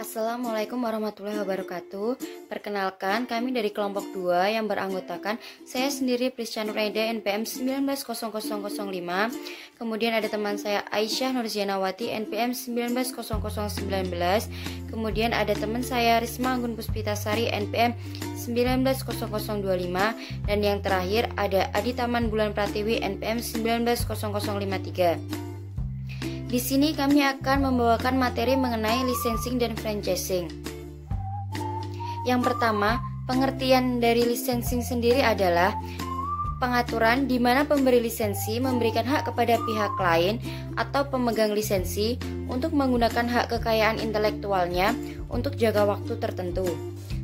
Assalamualaikum warahmatullahi wabarakatuh. Perkenalkan, kami dari kelompok 2 yang beranggotakan saya sendiri Prisca Nuraida NPM 190005. Kemudian ada teman saya Aisyah Nurzianawati NPM 190019. Kemudian ada teman saya Risma Anggun Puspitasari NPM 190025. Dan yang terakhir ada Adi Taman Bulan Pratiwi NPM 190053. Di sini kami akan membawakan materi mengenai licensing dan franchising. Yang pertama, pengertian dari licensing sendiri adalah pengaturan di mana pemberi lisensi memberikan hak kepada pihak lain atau pemegang lisensi untuk menggunakan hak kekayaan intelektualnya untuk jangka waktu tertentu.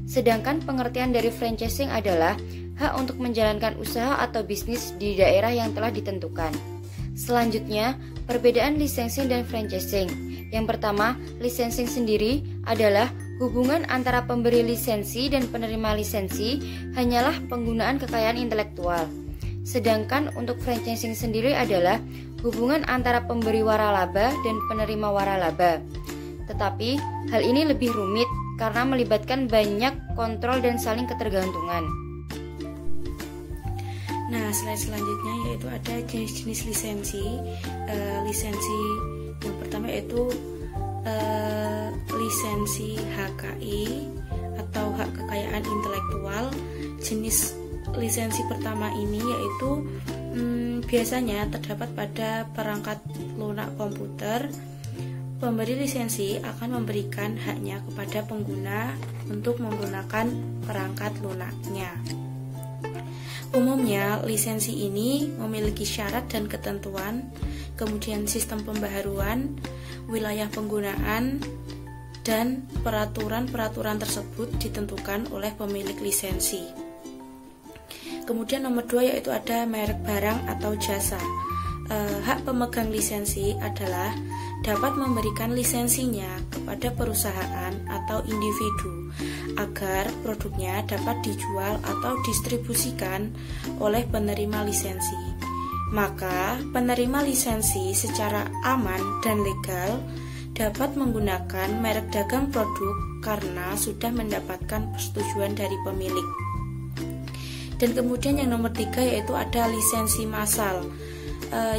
Sedangkan pengertian dari franchising adalah hak untuk menjalankan usaha atau bisnis di daerah yang telah ditentukan. Selanjutnya, perbedaan licensing dan franchising. Yang pertama, licensing sendiri adalah hubungan antara pemberi lisensi dan penerima lisensi hanyalah penggunaan kekayaan intelektual. Sedangkan untuk franchising sendiri adalah hubungan antara pemberi waralaba dan penerima waralaba. Tetapi, hal ini lebih rumit karena melibatkan banyak kontrol dan saling ketergantungan. Nah, slide selanjutnya yaitu ada jenis-jenis lisensi. Lisensi yang pertama yaitu lisensi HKI atau hak kekayaan intelektual. Jenis lisensi pertama ini yaitu biasanya terdapat pada perangkat lunak komputer. Pemberi lisensi akan memberikan haknya kepada pengguna untuk menggunakan perangkat lunaknya. Umumnya, lisensi ini memiliki syarat dan ketentuan, kemudian sistem pembaharuan, wilayah penggunaan, dan peraturan-peraturan tersebut ditentukan oleh pemilik lisensi. Kemudian nomor 2 yaitu ada merek barang atau jasa. Hak pemegang lisensi adalah dapat memberikan lisensinya kepada perusahaan atau individu agar produknya dapat dijual atau distribusikan oleh penerima lisensi. Maka, penerima lisensi secara aman dan legal dapat menggunakan merek dagang produk karena sudah mendapatkan persetujuan dari pemilik. Dan kemudian yang nomor 3 yaitu ada lisensi massal.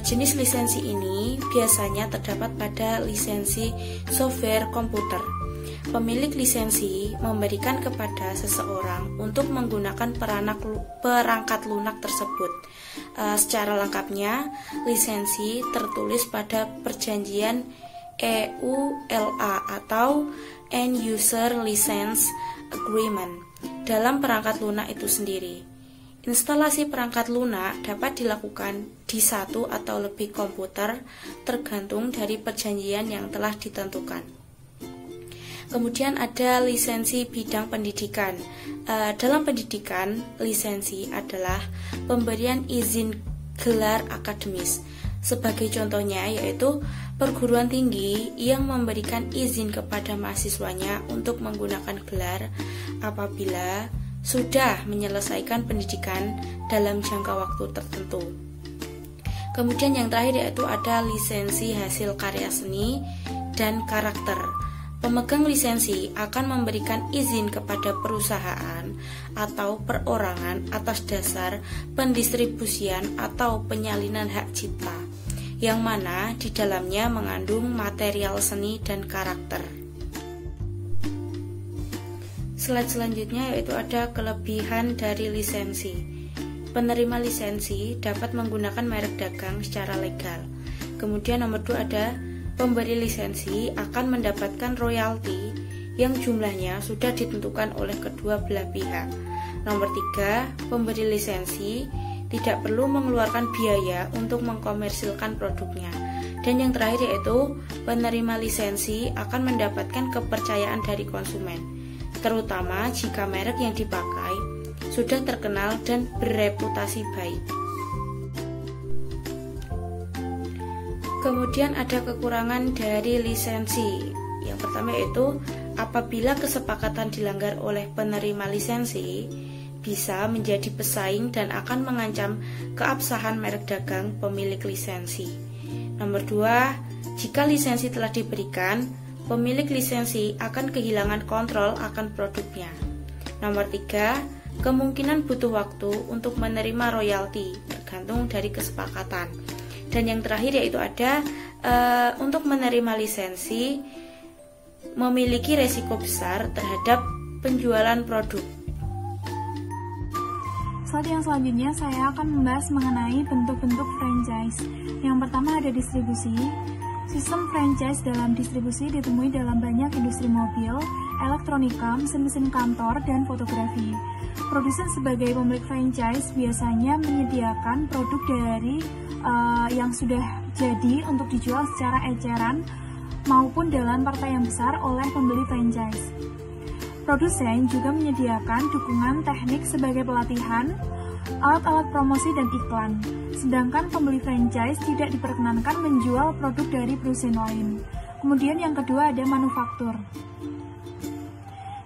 Jenis lisensi ini biasanya terdapat pada lisensi software komputer. Pemilik lisensi memberikan kepada seseorang untuk menggunakan perangkat lunak tersebut. Secara lengkapnya, lisensi tertulis pada perjanjian EULA atau End User License Agreement dalam perangkat lunak itu sendiri. Instalasi perangkat lunak dapat dilakukan di satu atau lebih komputer tergantung dari perjanjian yang telah ditentukan. Kemudian ada lisensi bidang pendidikan. Dalam pendidikan, lisensi adalah pemberian izin gelar akademis. Sebagai contohnya yaitu perguruan tinggi yang memberikan izin kepada mahasiswanya untuk menggunakan gelar apabila sudah menyelesaikan pendidikan dalam jangka waktu tertentu. Kemudian yang terakhir yaitu ada lisensi hasil karya seni dan karakter. Pemegang lisensi akan memberikan izin kepada perusahaan atau perorangan atas dasar pendistribusian atau penyalinan hak cipta, yang mana di dalamnya mengandung material seni dan karakter. Slide selanjutnya yaitu ada kelebihan dari lisensi. Penerima lisensi dapat menggunakan merek dagang secara legal. Kemudian nomor 2 ada pemberi lisensi akan mendapatkan royalti yang jumlahnya sudah ditentukan oleh kedua belah pihak. Nomor 3, pemberi lisensi tidak perlu mengeluarkan biaya untuk mengkomersilkan produknya. Dan yang terakhir yaitu penerima lisensi akan mendapatkan kepercayaan dari konsumen, terutama jika merek yang dipakai sudah terkenal dan bereputasi baik. Kemudian ada kekurangan dari lisensi. Yang pertama yaitu apabila kesepakatan dilanggar oleh penerima lisensi, bisa menjadi pesaing dan akan mengancam keabsahan merek dagang pemilik lisensi. Nomor 2, jika lisensi telah diberikan, pemilik lisensi akan kehilangan kontrol akan produknya. Nomor 3, kemungkinan butuh waktu untuk menerima royalti tergantung dari kesepakatan. Dan yang terakhir yaitu ada untuk menerima lisensi memiliki resiko besar terhadap penjualan produk. Slide yang selanjutnya saya akan membahas mengenai bentuk-bentuk franchise. Yang pertama ada distribusi. Sistem franchise dalam distribusi ditemui dalam banyak industri mobil, elektronika, mesin-mesin kantor, dan fotografi. Produsen sebagai pemilik franchise biasanya menyediakan produk dari yang sudah jadi untuk dijual secara eceran maupun dalam partai yang besar oleh pembeli franchise. Produsen juga menyediakan dukungan teknik sebagai pelatihan, alat-alat promosi dan iklan. Sedangkan pembeli franchise tidak diperkenankan menjual produk dari perusahaan lain. Kemudian yang kedua ada manufaktur.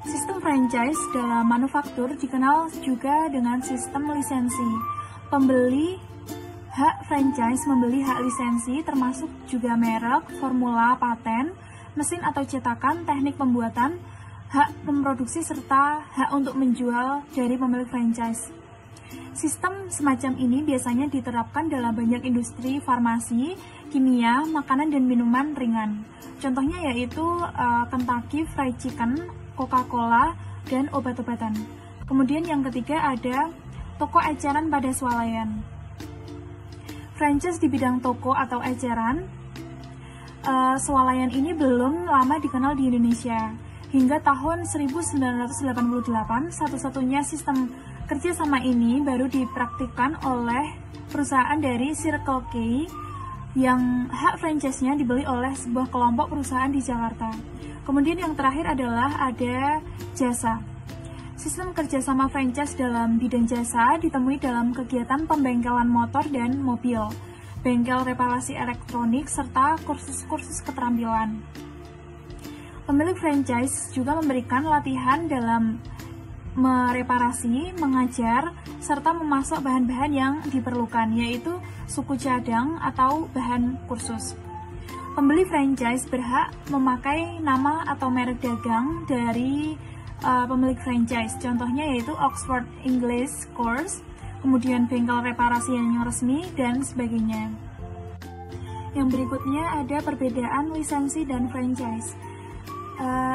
Sistem franchise dalam manufaktur dikenal juga dengan sistem lisensi. Pembeli hak franchise membeli hak lisensi termasuk juga merek, formula, paten, mesin atau cetakan, teknik pembuatan, hak memproduksi serta hak untuk menjual dari pemilik franchise. Sistem semacam ini biasanya diterapkan dalam banyak industri farmasi, kimia, makanan dan minuman ringan. Contohnya yaitu Kentucky Fried Chicken, Coca-Cola, dan obat-obatan. Kemudian yang ketiga ada toko eceran pada swalayan. Franchise di bidang toko atau eceran, swalayan ini belum lama dikenal di Indonesia. Hingga tahun 1988, satu-satunya sistem kerjasama ini baru dipraktikkan oleh perusahaan dari Circle K yang hak franchise-nya dibeli oleh sebuah kelompok perusahaan di Jakarta. Kemudian yang terakhir adalah ada jasa. Sistem kerjasama franchise dalam bidang jasa ditemui dalam kegiatan pembengkelan motor dan mobil, bengkel reparasi elektronik, serta kursus-kursus keterampilan. Pemilik franchise juga memberikan latihan dalam mereparasi, mengajar, serta memasok bahan-bahan yang diperlukan, yaitu suku cadang atau bahan kursus. Pembeli franchise berhak memakai nama atau merek dagang dari pemilik franchise, contohnya yaitu Oxford English Course, kemudian bengkel reparasi yang resmi, dan sebagainya. Yang berikutnya ada perbedaan lisensi dan franchise.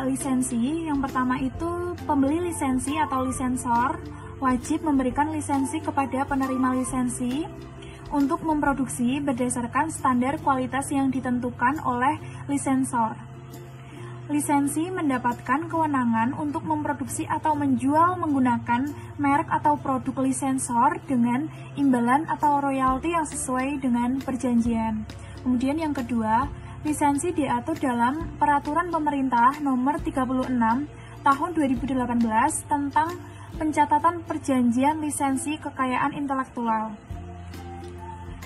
Lisensi, yang pertama itu pembeli lisensi atau lisensor wajib memberikan lisensi kepada penerima lisensi untuk memproduksi berdasarkan standar kualitas yang ditentukan oleh lisensor. Lisensi mendapatkan kewenangan untuk memproduksi atau menjual menggunakan merek atau produk lisensor dengan imbalan atau royalti yang sesuai dengan perjanjian. Kemudian yang kedua, lisensi diatur dalam Peraturan Pemerintah Nomor 36 Tahun 2018 tentang pencatatan perjanjian lisensi kekayaan intelektual.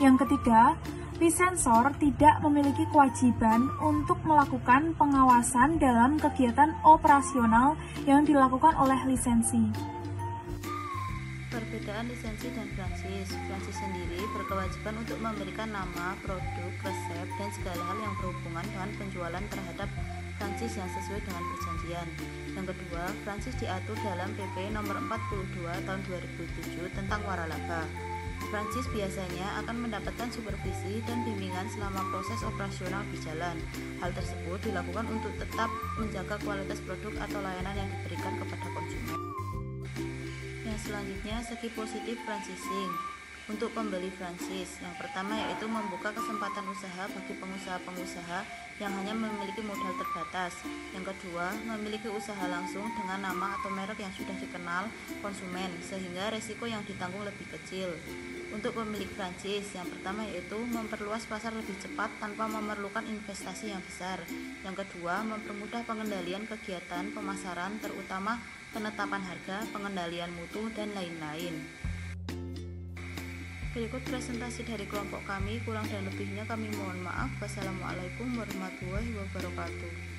Yang ketiga, lisensor tidak memiliki kewajiban untuk melakukan pengawasan dalam kegiatan operasional yang dilakukan oleh lisensi. Perbedaan lisensi dan franchise. Franchise sendiri berkewajiban untuk memberikan nama, produk, resep, dan segala hal yang berhubungan dengan penjualan terhadap franchise yang sesuai dengan perjanjian. Yang kedua, franchise diatur dalam PP Nomor 42 Tahun 2007 tentang waralaba. Franchise biasanya akan mendapatkan supervisi dan bimbingan selama proses operasional berjalan. Hal tersebut dilakukan untuk tetap menjaga kualitas produk atau layanan yang diberikan kepada konsumen. Yang selanjutnya, segi positif franchising. Untuk pembeli franchise, yang pertama yaitu membuka kesempatan usaha bagi pengusaha-pengusaha yang hanya memiliki modal terbatas. Yang kedua, memiliki usaha langsung dengan nama atau merek yang sudah dikenal konsumen, sehingga resiko yang ditanggung lebih kecil. Untuk pemilik franchise, yang pertama yaitu memperluas pasar lebih cepat tanpa memerlukan investasi yang besar. Yang kedua, mempermudah pengendalian kegiatan pemasaran, terutama penetapan harga, pengendalian mutu, dan lain-lain. Berikut presentasi dari kelompok kami, kurang dan lebihnya kami mohon maaf. Wassalamualaikum warahmatullahi wabarakatuh.